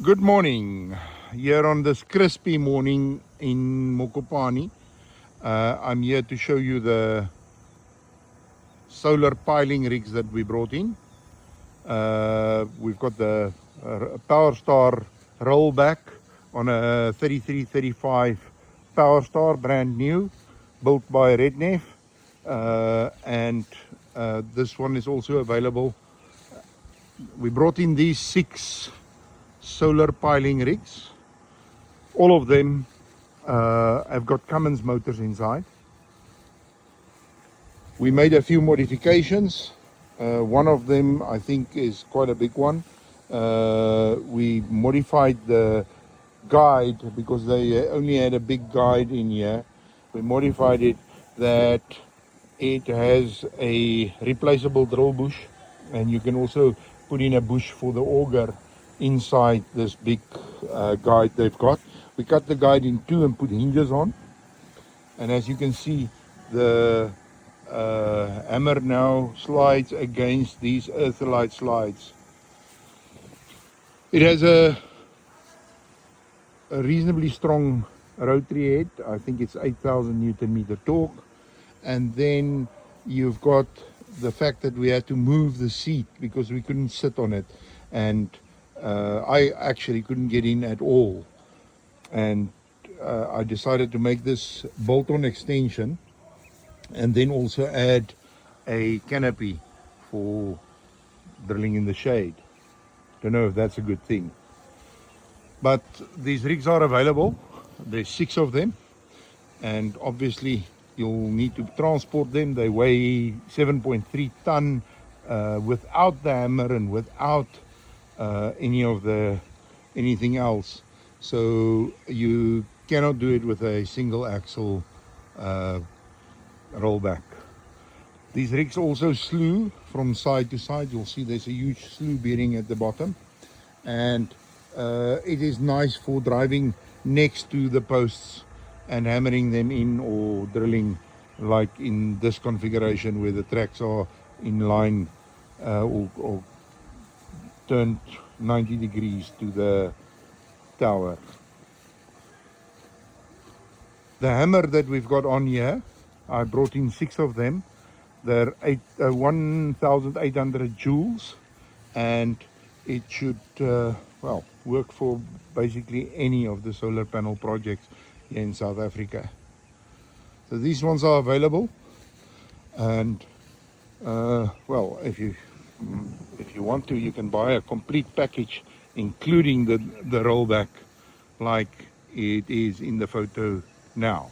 Good morning. Here on this crispy morning in Mokopane, I'm here to show you the solar piling rigs that we brought in. We've got the Power Star rollback on a 3335 Power Star, brand new, built by Rednef. And this one is also available. We brought in these 6 solar piling rigs. All of them have got Cummins motors inside. We made a few modifications. One of them I think is quite a big one. We modified the guide because they only had a big guide in here. We modified it that it has a replaceable drill bush, and you can also put in a bush for the auger inside this big guide they've got. We cut the guide in 2 and put hinges on, and as you can see, the hammer now slides against these earthelite slides. It has a reasonably strong rotary head. I think it's 8,000 Newton meter torque. And then you've got the fact that we had to move the seat because we couldn't sit on it, and I actually couldn't get in at all. And I decided to make this bolt-on extension and then also add a canopy for drilling in the shade. Don't know if that's a good thing, but these rigs are available. There's 6 of them, and obviously you'll need to transport them. They weigh 7.3 ton without the hammer and without anything else. So you cannot do it with a single axle rollback. These rigs also slew from side to side. You'll see there's a huge slew bearing at the bottom, and it is nice for driving next to the posts and hammering them in, or drilling like in this configuration where the tracks are in line or turned 90 degrees to the tower. The hammer that we've got on here, I brought in 6 of them. They're 1,800 joules, and it should well work for basically any of the solar panel projects here in South Africa. So these ones are available, and well, if you want to, you can buy a complete package including the rollback like it is in the photo now.